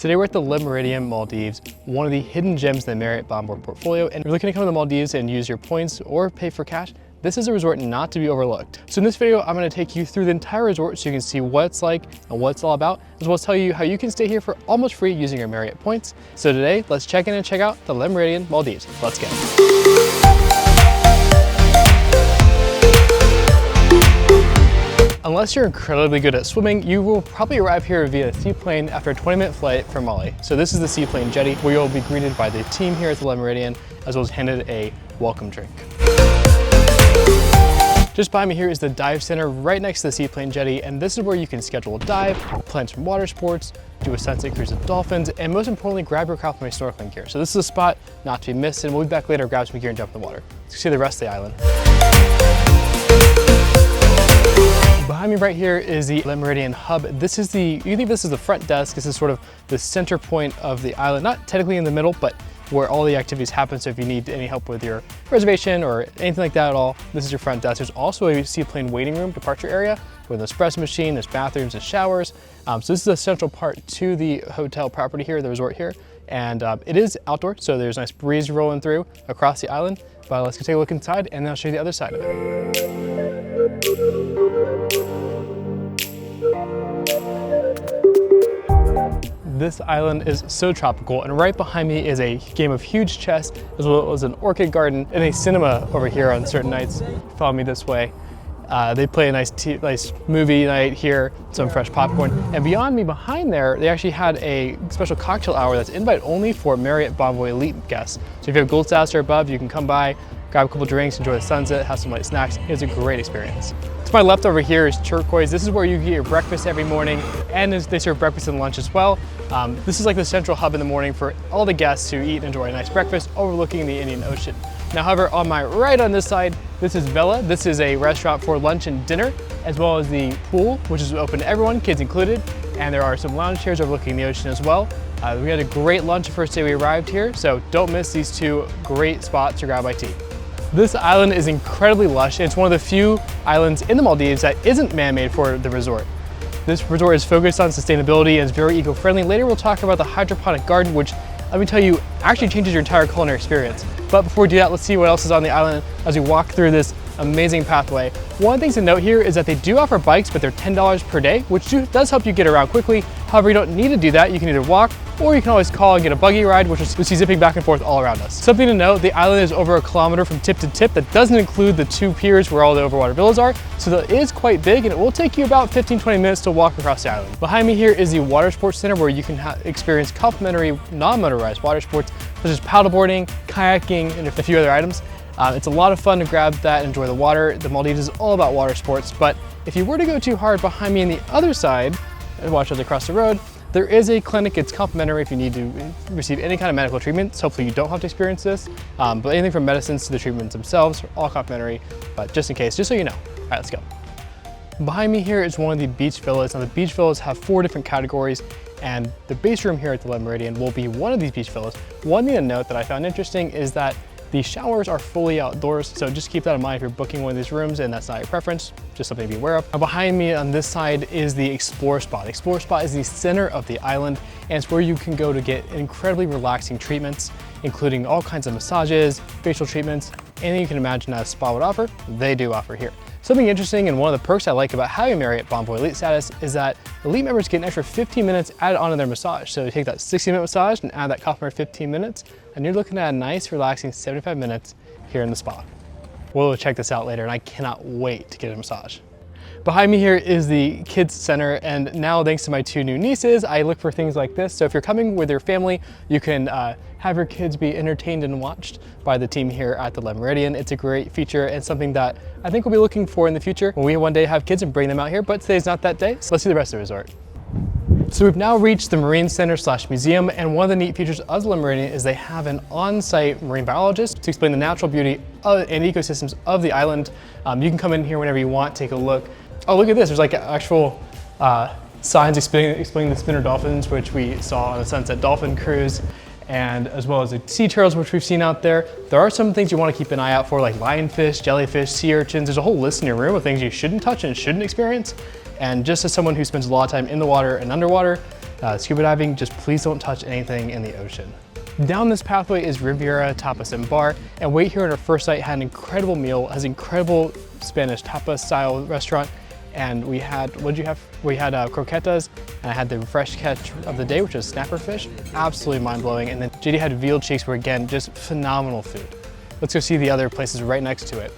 Today we're at the Meridian Maldives, one of the hidden gems in the Marriott Bonvoy portfolio, and if you're looking to come to the Maldives and use your points or pay for cash, this is a resort not to be overlooked. So in this video, I'm going to take you through the entire resort so you can see what it's like and what it's all about, as well as tell you how you can stay here for almost free using your Marriott points. So today, let's check in and check out the Meridian Maldives. Let's go. Unless you're incredibly good at swimming, you will probably arrive here via seaplane after a 20-minute flight from Mali. So this is the seaplane jetty where you'll be greeted by the team here at the Meridian, as well as handed a welcome drink. Just behind me here is the dive center right next to the seaplane jetty, and this is where you can schedule a dive, plan some water sports, do a sunset cruise with dolphins, and most importantly, grab your complimentary snorkeling gear. So this is a spot not to be missed, and we'll be back later to grab some gear and jump in the water. Let's see the rest of the island. Behind me right here is the Meridian Hub. This is you think this is the front desk. This is sort of the center point of the island, not technically in the middle, but where all the activities happen. So if you need any help with your reservation or anything like that at all, this is your front desk. There's also a seaplane waiting room departure area with an espresso machine, there's bathrooms and showers. So this is a central part to the hotel property here, the resort here. And it is outdoor, so there's a nice breeze rolling through across the island. But let's go take a look inside and then I'll show you the other side of it. This island is so tropical, and right behind me is a game of huge chess, as well as an orchid garden and a cinema over here on certain nights. Follow me this way. They play a nice movie night here, some fresh popcorn. And beyond me, behind there, they actually had a special cocktail hour that's invite only for Marriott Bonvoy elite guests. So if you have gold status or above, you can come by, grab a couple drinks, enjoy the sunset, have some light snacks. It's a great experience. To my left over here is Turquoise. This is where you get your breakfast every morning, and they serve breakfast and lunch as well. This is like the central hub in the morning for all the guests to eat and enjoy a nice breakfast overlooking the Indian Ocean. Now, however, on my right on this side, this is Vela. This is a restaurant for lunch and dinner, as well as the pool, which is open to everyone, kids included. And there are some lounge chairs overlooking the ocean as well. We had a great lunch the first day we arrived here, so don't miss these two great spots to grab my tea. This island is incredibly lush, and it's one of the few islands in the Maldives that isn't man-made for the resort. This resort is focused on sustainability and is very eco-friendly. Later we'll talk about the hydroponic garden, which, let me tell you, actually changes your entire culinary experience. But before we do that, let's see what else is on the island as we walk through this amazing pathway. One thing to note here is that they do offer bikes, but they're $10 per day, which does help you get around quickly. However, you don't need to do that. You can either walk, or you can always call and get a buggy ride, which is zipping back and forth all around us. Something to note, the island is over 1 kilometer from tip to tip. That doesn't include the 2 piers where all the overwater villas are, so it is quite big, and it will take you about 15-20 minutes to walk across the island. Behind me here is the water sports center, where you can experience complimentary non-motorized water sports, such as paddleboarding, kayaking, and a few other items. It's a lot of fun to grab that and enjoy the water. The Maldives is all about water sports, but if you were to go too hard, behind me on the other side, and watch as I cross the road, there is a clinic. It's complimentary if you need to receive any kind of medical treatments. Hopefully you don't have to experience this, but anything from medicines to the treatments themselves are all complimentary, but just in case, just so you know. All right, let's go. Behind me here is one of the beach villas. Now the beach villas have 4 different categories, and the base room here at the Meridian will be one of these beach villas. One thing to note that I found interesting is that the showers are fully outdoors, so just keep that in mind if you're booking one of these rooms and that's not your preference, just something to be aware of. Now behind me on this side is the Explore Spa. The Explore Spa is the center of the island, and it's where you can go to get incredibly relaxing treatments, including all kinds of massages, facial treatments, anything you can imagine that a spa would offer, they do offer here. Something interesting, and one of the perks I like about having Marriott Bonvoy Elite status, is that Elite members get an extra 15 minutes added onto their massage. So you take that 60-minute massage and add that complimentary 15 minutes, and you're looking at a nice, relaxing 75 minutes here in the spa. We'll check this out later, and I cannot wait to get a massage. Behind me here is the kids center, and now thanks to my 2 new nieces, I look for things like this. So if you're coming with your family, you can have your kids be entertained and watched by the team here at the Meridian. It's a great feature and something that I think we'll be looking for in the future when we one day have kids and bring them out here, but today's not that day. So let's see the rest of the resort. So we've now reached the Marine Center / Museum, and one of the neat features of the Meridian is they have an on-site marine biologist to explain the natural beauty and ecosystems of the island. You can come in here whenever you want, take a look. Oh, look at this, there's like actual signs explaining the spinner dolphins, which we saw on a sunset dolphin cruise, and as well as the sea turtles, which we've seen out there. There are some things you want to keep an eye out for, like lionfish, jellyfish, sea urchins. There's a whole list in your room of things you shouldn't touch and shouldn't experience. And just as someone who spends a lot of time in the water and underwater, scuba diving, just please don't touch anything in the ocean. Down this pathway is Riviera Tapa and Bar, and wait here at our first site had an incredible meal, has incredible Spanish tapa style restaurant, and we had, what'd you have? We had croquetas, and I had the fresh catch of the day, which is snapper fish, absolutely mind-blowing, and then JD had veal cheeks, were again, just phenomenal food. Let's go see the other places right next to it.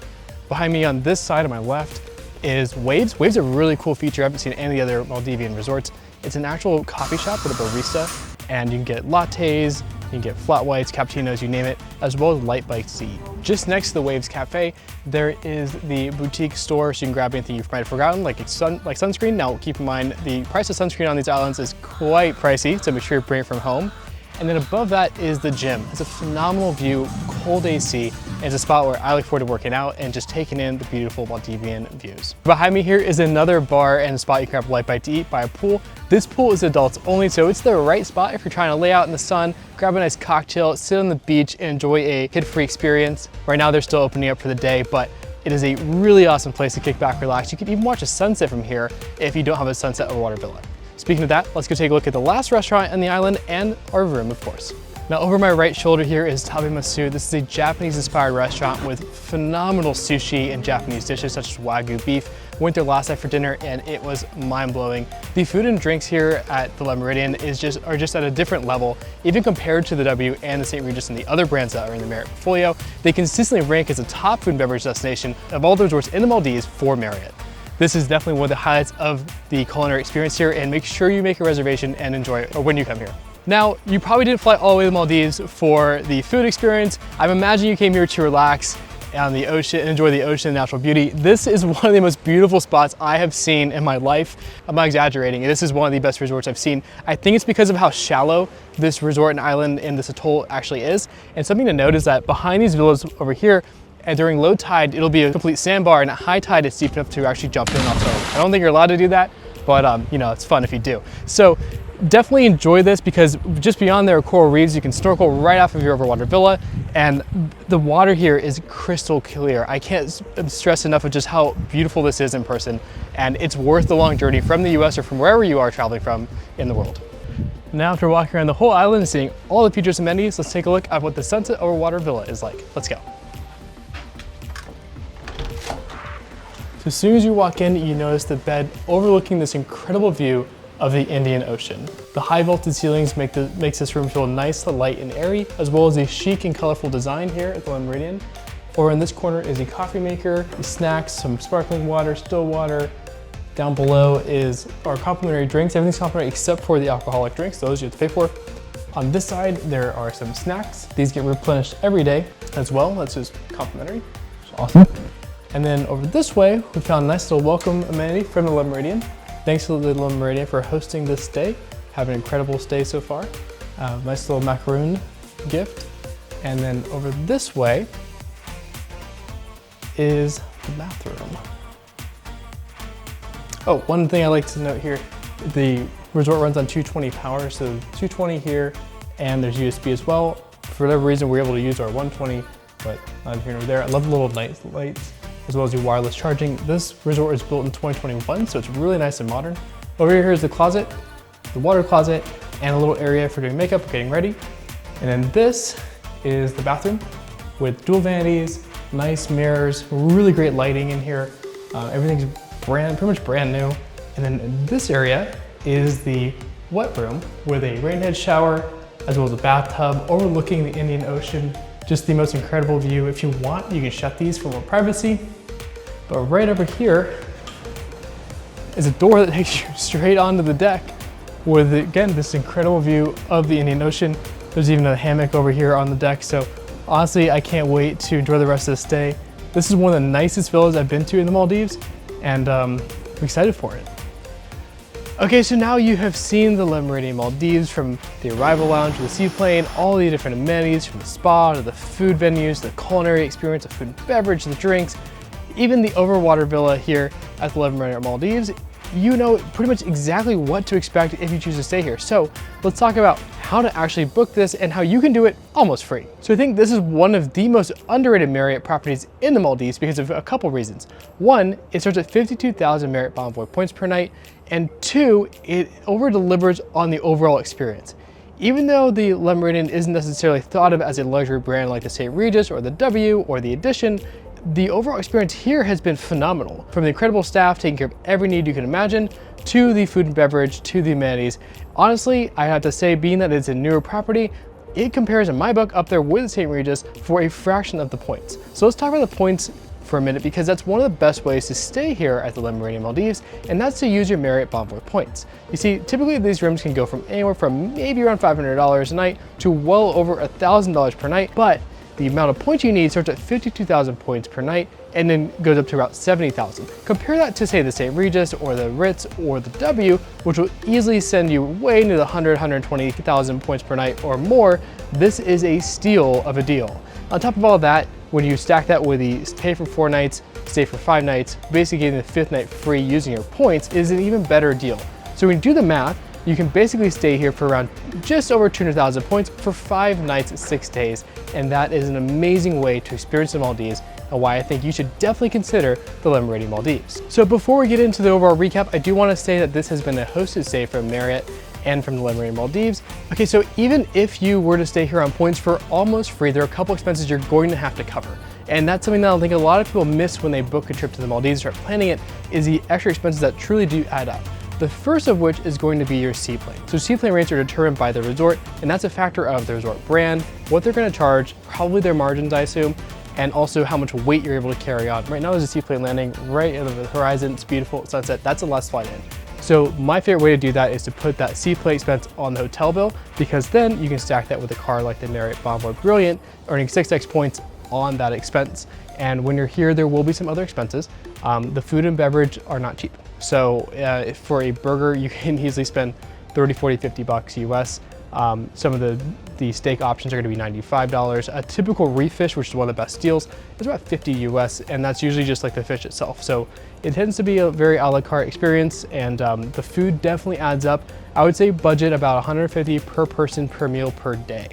Behind me on this side on my left is Waves. Waves are a really cool feature I haven't seen any of the other Maldivian resorts. It's an actual coffee shop with a barista, and you can get lattes, you can get flat whites, cappuccinos, you name it, as well as light bites to eat. Just next to the Waves Cafe, there is the boutique store, so you can grab anything you might have forgotten, like sunscreen. Now, keep in mind, the price of sunscreen on these islands is quite pricey, so make sure you bring it from home. And then above that is the gym. It's a phenomenal view, cold AC, and it's a spot where I look forward to working out and just taking in the beautiful Maldivian views. Behind me here is another bar and a spot you can grab a light bite to eat by a pool. This pool is adults only, so it's the right spot if you're trying to lay out in the sun, grab a nice cocktail, sit on the beach, and enjoy a kid-free experience. Right now they're still opening up for the day, but it is a really awesome place to kick back, relax. You can even watch a sunset from here if you don't have a sunset overwater villa. Speaking of that, let's go take a look at the last restaurant on the island and our room, of course. Now, over my right shoulder here is Tabi Masa. This is a Japanese-inspired restaurant with phenomenal sushi and Japanese dishes such as Wagyu beef. Went there last night for dinner and it was mind-blowing. The food and drinks here at the Le Meridian are just at a different level, even compared to the W and the St. Regis and the other brands that are in the Marriott portfolio. They consistently rank as a top food and beverage destination of all the resorts in the Maldives for Marriott. This is definitely one of the highlights of the culinary experience here, and make sure you make a reservation and enjoy it when you come here. Now, you probably didn't fly all the way to the Maldives for the food experience. I'm imagining you came here to relax on the ocean and enjoy the ocean and natural beauty. This is one of the most beautiful spots I have seen in my life. I'm not exaggerating. This is one of the best resorts I've seen. I think it's because of how shallow this resort and island and this atoll actually is. And something to note is that behind these villas over here, and during low tide, it'll be a complete sandbar, and at high tide, it's deep enough to actually jump in off the boat. I don't think you're allowed to do that, but you know, it's fun if you do. So definitely enjoy this, because just beyond there are coral reefs. You can snorkel right off of your overwater villa, and the water here is crystal clear. I can't stress enough of just how beautiful this is in person, and it's worth the long journey from the US or from wherever you are traveling from in the world. Now, after walking around the whole island and seeing all the features and amenities, let's take a look at what the Sunset Overwater Villa is like. Let's go. So as soon as you walk in, you notice the bed overlooking this incredible view of the Indian Ocean. The high vaulted ceilings makes this room feel nice, light, and airy, as well as a chic and colorful design here at the Le Meridian. Over in this corner is a coffee maker, snacks, some sparkling water, still water. Down below is our complimentary drinks. Everything's complimentary except for the alcoholic drinks. Those you have to pay for. On this side, there are some snacks. These get replenished every day as well. That's just complimentary. It's awesome. And then over this way, we found a nice little welcome amenity from the Le Meridian. Thanks to the Le Meridian for hosting this stay. Have an incredible stay so far. Nice little macaroon gift. And then over this way is the bathroom. Oh, one thing I like to note here, the resort runs on 220 power, so 220 here, and there's USB as well. For whatever reason, we're able to use our 120, but not here nor there. I love the little night lights, as well as the wireless charging. This resort is built in 2021, so it's really nice and modern. Over here is the closet, the water closet, and a little area for doing makeup, getting ready. And then this is the bathroom with dual vanities, nice mirrors, really great lighting in here. Everything's pretty much brand new. And then in this area is the wet room with a rainhead shower, as well as a bathtub overlooking the Indian Ocean. Just the most incredible view. If you want, you can shut these for more privacy. But right over here is a door that takes you straight onto the deck with, again, this incredible view of the Indian Ocean. There's even a hammock over here on the deck. So honestly, I can't wait to enjoy the rest of the stay. This is one of the nicest villas I've been to in the Maldives, and I'm excited for it. Okay, so now you have seen the Le Meridian Maldives, from the arrival lounge to the seaplane, all the different amenities, from the spa to the food venues, the culinary experience of food and beverage, the drinks, even the overwater villa here at the Le Meridian Maldives. You know pretty much exactly what to expect if you choose to stay here. So let's talk about how how to actually book this and how you can do it almost free. So I think this is one of the most underrated Marriott properties in the Maldives because of a couple reasons. One, it starts at 52,000 Marriott Bonvoy points per night, and two, it over delivers on the overall experience. Even though the Le Meridian isn't necessarily thought of as a luxury brand like the St. Regis or the W or the Edition, the overall experience here has been phenomenal. From the incredible staff taking care of every need you can imagine, to the food and beverage, to the amenities. Honestly, I have to say, being that it's a newer property, it compares in my book up there with the St. Regis for a fraction of the points. So let's talk about the points for a minute, because that's one of the best ways to stay here at the Le Meridian Maldives, and that's to use your Marriott Bonvoy points. You see, typically these rooms can go from anywhere from maybe around $500 a night to well over $1,000 per night, but the amount of points you need starts at 52,000 points per night and then goes up to about 70,000. Compare that to, say, the St. Regis or the Ritz or the W, which will easily send you way into the 120,000 points per night or more. This is a steal of a deal. On top of all that, when you stack that with the stay for 4 nights, stay for 5 nights, basically getting the 5th night free using your points is an even better deal. So when you do the math, you can basically stay here for around just over 200,000 points for 5 nights, 6 days. And that is an amazing way to experience the Maldives, and why I think you should definitely consider the Le Meridian Maldives. So before we get into the overall recap, I do want to say that this has been a hosted stay from Marriott and from the Le Meridian Maldives. Okay, so even if you were to stay here on points for almost free, there are a couple expenses you're going to have to cover. And that's something that I think a lot of people miss when they book a trip to the Maldives, start planning it, is the extra expenses that truly do add up. The first of which is going to be your seaplane. So seaplane rates are determined by the resort, and that's a factor of the resort brand, what they're going to charge, probably their margins, I assume, and also how much weight you're able to carry on. Right now there's a seaplane landing right over the horizon. It's beautiful, sunset. That's the last flight in. So my favorite way to do that is to put that seaplane expense on the hotel bill, because then you can stack that with a car like the Marriott Bonvoy Brilliant, earning 6x points on that expense. And when you're here, there will be some other expenses. The food and beverage are not cheap. So for a burger, you can easily spend 30, 40, 50 bucks US. Some of the steak options are going to be $95. A typical reef fish, which is one of the best deals, is about 50 US, and that's usually just like the fish itself. So it tends to be a very a la carte experience, and the food definitely adds up. I would say budget about 150 per person per meal per day,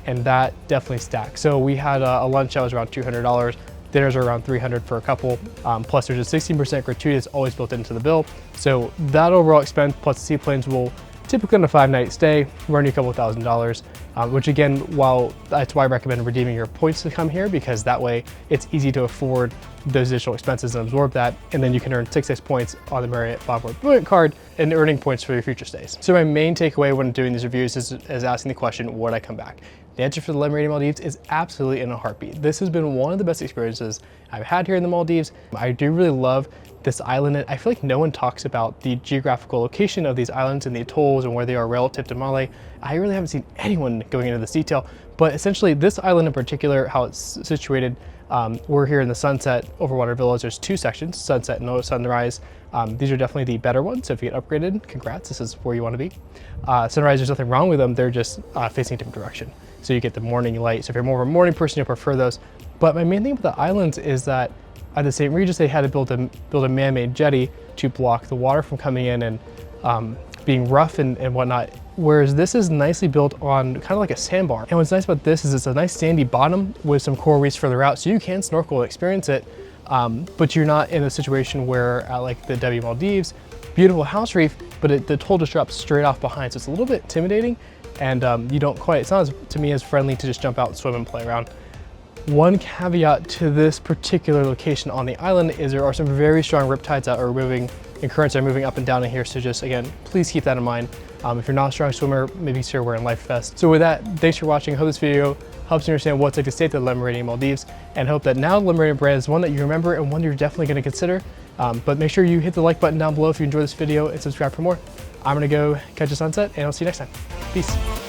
and that definitely stacks. So we had a lunch that was around $200. Dinners are around $300 for a couple, plus there's a 16% gratuity that's always built into the bill. So that overall expense plus the seaplanes will typically on a 5-night stay run you a couple $1,000s, which again, while that's why I recommend redeeming your points to come here, because that way it's easy to afford those additional expenses and absorb that, and then you can earn 6x points on the Marriott Bonvoy Brilliant card and earning points for your future stays. So my main takeaway when doing these reviews is asking the question, would I come back? The answer for the Le Meridian Maldives is absolutely in a heartbeat. This has been one of the best experiences I've had here in the Maldives. I do really love this island. I feel like no one talks about the geographical location of these islands and the atolls and where they are relative to Male. I really haven't seen anyone going into this detail, but essentially this island in particular, how it's situated, we're here in the Sunset Overwater Villas. There's 2 sections, sunset and sunrise. These are definitely the better ones, so if you get upgraded, congrats, this is where you want to be. Sunrise, there's nothing wrong with them, they're just facing a different direction. So you get the morning light, so if you're more of a morning person, you'll prefer those. But my main thing with the islands is that at the St. Regis, they had to build a man-made jetty to block the water from coming in and being rough and whatnot. Whereas this is nicely built on kind of like a sandbar. And what's nice about this is it's a nice sandy bottom with some coral reefs further out, so you can snorkel and experience it, but you're not in a situation where like the W Maldives, beautiful house reef, but the toll just drops straight off behind, so it's a little bit intimidating, and you don't quite, it's not to me as friendly to just jump out, swim, and play around. One caveat to this particular location on the island is there are some very strong riptides that are moving, and currents are moving up and down in here, so just again, please keep that in mind. If you're not a strong swimmer, maybe consider wearing life vests. So with that, thanks for watching. I hope this video helps you understand what it's like to stay at the Le Meridian Maldives, and hope that now the Le Meridian brand is one that you remember and one you're definitely going to consider. But make sure you hit the like button down below if you enjoyed this video and subscribe for more. I'm going to go catch a sunset, and I'll see you next time. Peace.